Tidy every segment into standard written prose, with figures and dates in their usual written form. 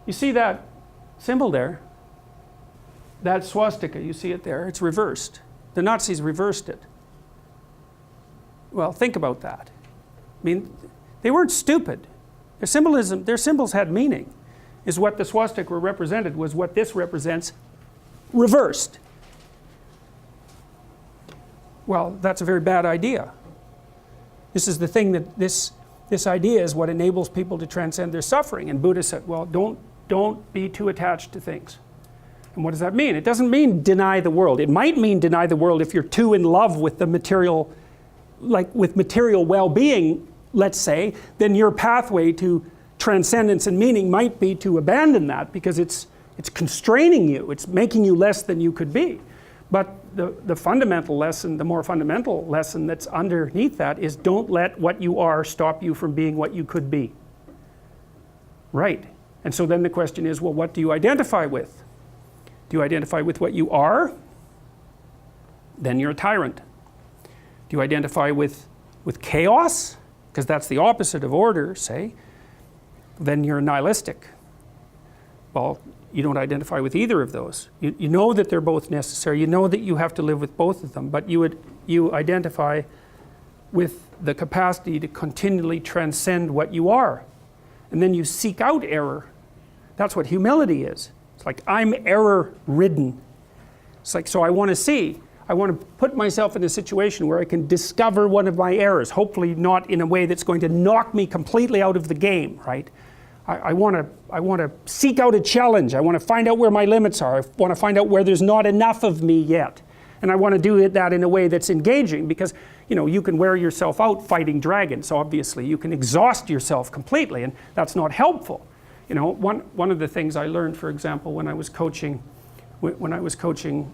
You see that symbol there? That swastika, you see it there? It's reversed. The Nazis reversed it. Well, think about that. I mean, they weren't stupid. Their symbolism, their symbols had meaning. Is what the swastika represented was what this represents reversed. Well, that's a very bad idea. This is the thing that this idea is what enables people to transcend their suffering. And Buddha said, well, don't be too attached to things. And what does that mean? It doesn't mean deny the world. It might mean deny the world if you're too in love with the material, like with material well-being, let's say, then your pathway to transcendence and meaning might be to abandon that because it's constraining you. It's making you less than you could be. But the fundamental lesson, the more fundamental lesson that's underneath that is don't let what you are stop you from being what you could be. Right. And so then the question is, well, what do you identify with? Do you identify with what you are? Then you're a tyrant. Do you identify with chaos? Because that's the opposite of order, say. Then you're nihilistic. Well, you don't identify with either of those. You know that they're both necessary. You know that you have to live with both of them, but you identify with the capacity to continually transcend what you are. And then you seek out error. That's what humility is. It's like, I'm error-ridden. It's like, so I want to put myself in a situation where I can discover one of my errors, hopefully not in a way that's going to knock me completely out of the game, right? I want to seek out a challenge. I want to find out where my limits are. I want to find out where there's not enough of me yet. And I want to do that in a way that's engaging because, you know, you can wear yourself out fighting dragons, obviously. You can exhaust yourself completely, and that's not helpful. You know, one of the things I learned, for example, when I was coaching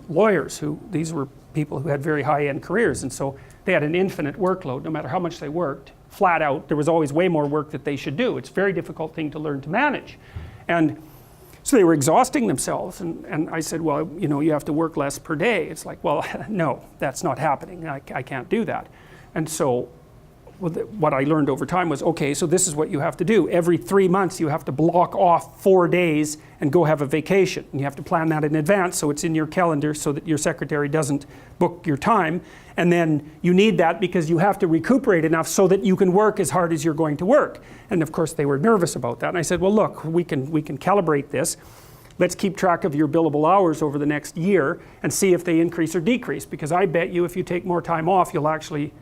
lawyers, these were people who had very high-end careers, and so they had an infinite workload no matter how much they worked. Flat out, there was always way more work that they should do. It's a very difficult thing to learn to manage. And so they were exhausting themselves, and I said, well, you know, you have to work less per day. It's like, well, no, that's not happening. I can't do that. And so what I learned over time was, okay, so this is what you have to do. Every 3 months you have to block off 4 days and go have a vacation. And you have to plan that in advance so it's in your calendar so that your secretary doesn't book your time. And then you need that because you have to recuperate enough so that you can work as hard as you're going to work. And of course they were nervous about that. And I said, well, look, we can calibrate this. Let's keep track of your billable hours over the next year and see if they increase or decrease. Because I bet you if you take more time off, you'll actually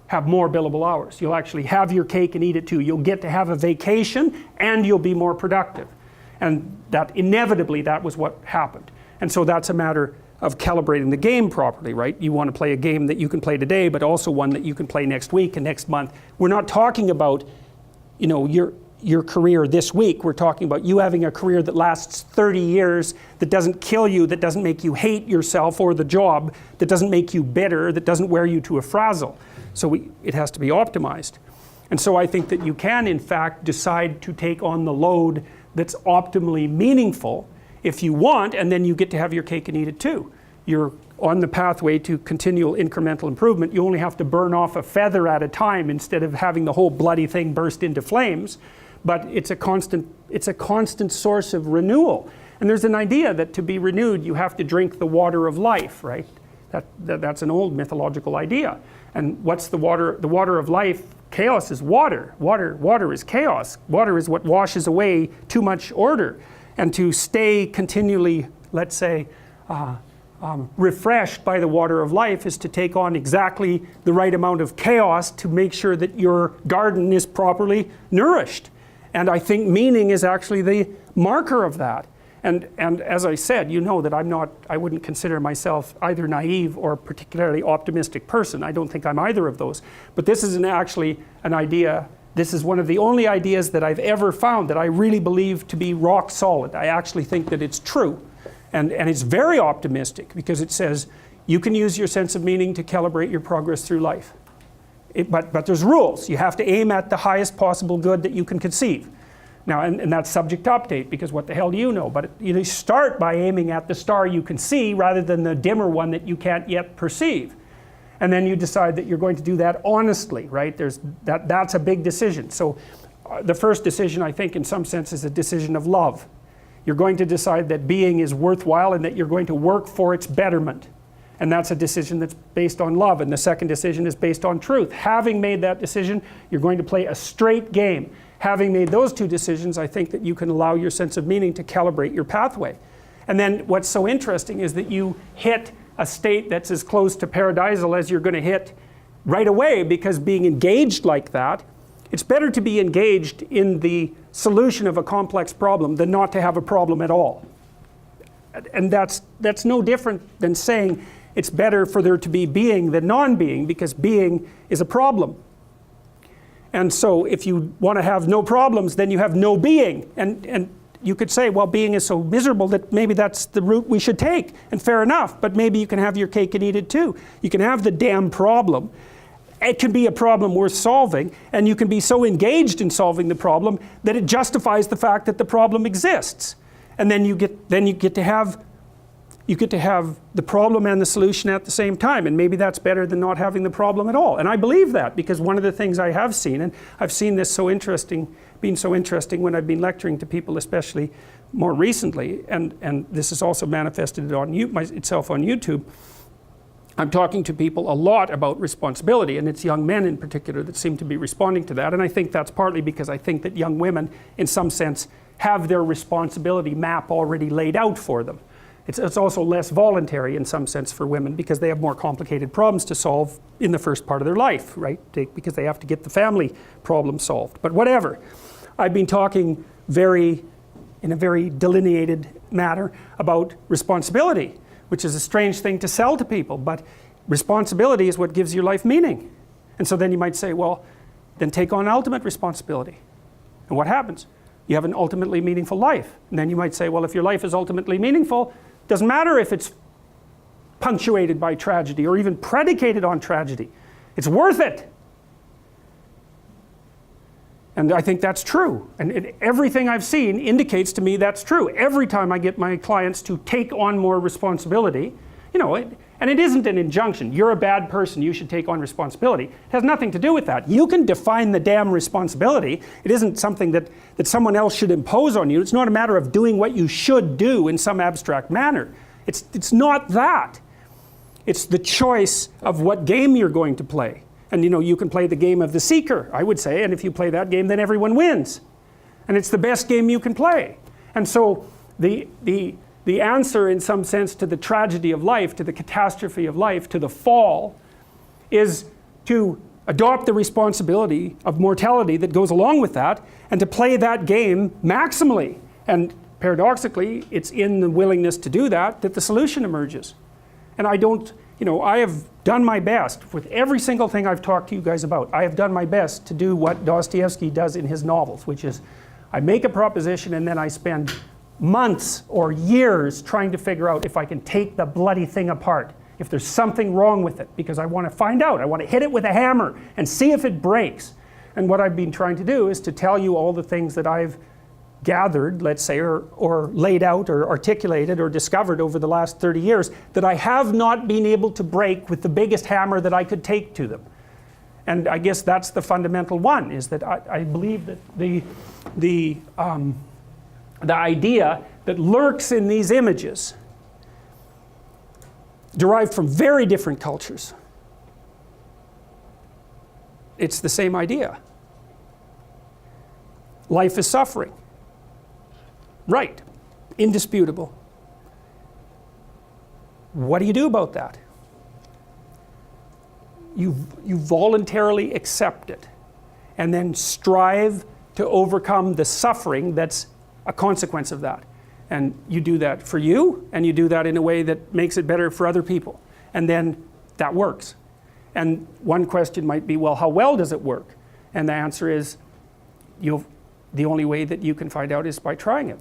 have more billable hours. You'll actually have your cake and eat it too. You'll get to have a vacation and you'll be more productive. And that inevitably, that was what happened. And so that's a matter of calibrating the game properly, right? You want to play a game that you can play today, but also one that you can play next week and next month. We're not talking about, you know, your career this week. We're talking about you having a career that lasts 30 years, that doesn't kill you, that doesn't make you hate yourself or the job, that doesn't make you bitter, that doesn't wear you to a frazzle. So it has to be optimized. And so I think that you can, in fact, decide to take on the load that's optimally meaningful if you want, and then you get to have your cake and eat it too. You're on the pathway to continual incremental improvement. You only have to burn off a feather at a time instead of having the whole bloody thing burst into flames. But it's a constant source of renewal. And there's an idea that to be renewed, you have to drink the water of life, right? That's an old mythological idea. And what's the water? The water of life, chaos is water. Water is chaos. Water is what washes away too much order. And to stay continually, let's say, refreshed by the water of life is to take on exactly the right amount of chaos to make sure that your garden is properly nourished. And I think meaning is actually the marker of that. And as I said, you know that I wouldn't consider myself either naive or particularly optimistic person. I don't think I'm either of those. But this is actually an idea, this is one of the only ideas that I've ever found that I really believe to be rock solid. I actually think that it's true. And it's very optimistic because it says you can use your sense of meaning to calibrate your progress through life. But there's rules. You have to aim at the highest possible good that you can conceive. Now, and that's subject to update because what the hell do you know? But you start by aiming at the star you can see rather than the dimmer one that you can't yet perceive. And then you decide that you're going to do that honestly, right? That's a big decision. So the first decision, I think, in some sense, is a decision of love. You're going to decide that being is worthwhile and that you're going to work for its betterment. And that's a decision that's based on love. And the second decision is based on truth. Having made that decision, you're going to play a straight game. Having made those two decisions, I think that you can allow your sense of meaning to calibrate your pathway. And then what's so interesting is that you hit a state that's as close to paradisal as you're going to hit right away, because being engaged like that, it's better to be engaged in the solution of a complex problem than not to have a problem at all. And that's no different than saying it's better for there to be being than non-being, because being is a problem. And so if you want to have no problems, then you have no being. And you could say, well, being is so miserable that maybe that's the route we should take. And fair enough, but maybe you can have your cake and eat it too. You can have the damn problem. It can be a problem worth solving, and you can be so engaged in solving the problem that it justifies the fact that the problem exists. And then you get to have the problem and the solution at the same time, and maybe that's better than not having the problem at all. And I believe that, because one of the things I have seen, and I've seen this being so interesting when I've been lecturing to people, especially more recently, and this has also manifested itself on YouTube. I'm talking to people a lot about responsibility, and it's young men in particular that seem to be responding to that. And I think that's partly because I think that young women, in some sense, have their responsibility map already laid out for them. It's also less voluntary in some sense for women, because they have more complicated problems to solve in the first part of their life, right? Because they have to get the family problem solved. But whatever. I've been talking in a very delineated manner about responsibility, which is a strange thing to sell to people, but responsibility is what gives your life meaning. And so then you might say, well, then take on ultimate responsibility. And what happens? You have an ultimately meaningful life. And then you might say, well, if your life is ultimately meaningful, doesn't matter if it's punctuated by tragedy or even predicated on tragedy. It's worth it. And I think that's true. And everything I've seen indicates to me that's true. Every time I get my clients to take on more responsibility, and it isn't an injunction. You're a bad person, you should take on responsibility. It has nothing to do with that. You can define the damn responsibility. It isn't something that someone else should impose on you. It's not a matter of doing what you should do in some abstract manner. It's not that. It's the choice of what game you're going to play. And you can play the game of the seeker, I would say, and if you play that game, then everyone wins. And it's the best game you can play. And so the answer, in some sense, to the tragedy of life, to the catastrophe of life, to the fall, is to adopt the responsibility of mortality that goes along with that, and to play that game maximally. And paradoxically, it's in the willingness to do that the solution emerges. And I have done my best with every single thing I've talked to you guys about. I have done my best to do what Dostoevsky does in his novels, which is I make a proposition and then I spend months or years trying to figure out if I can take the bloody thing apart, if there's something wrong with it, because I want to find out. I want to hit it with a hammer and see if it breaks. And what I've been trying to do is to tell you all the things that I've gathered, let's say, or laid out or articulated or discovered over the last 30 years that I have not been able to break with the biggest hammer that I could take to them. And I guess that's the fundamental one, is that I believe that the idea that lurks in these images, derived from very different cultures, it's the same idea. Life is suffering. Right, indisputable. What do you do about that? You voluntarily accept it, and then strive to overcome the suffering that's a consequence of that. And you do that for you, and you do that in a way that makes it better for other people. And then that works. And one question might be, well, how well does it work? And the answer is, the only way that you can find out is by trying it.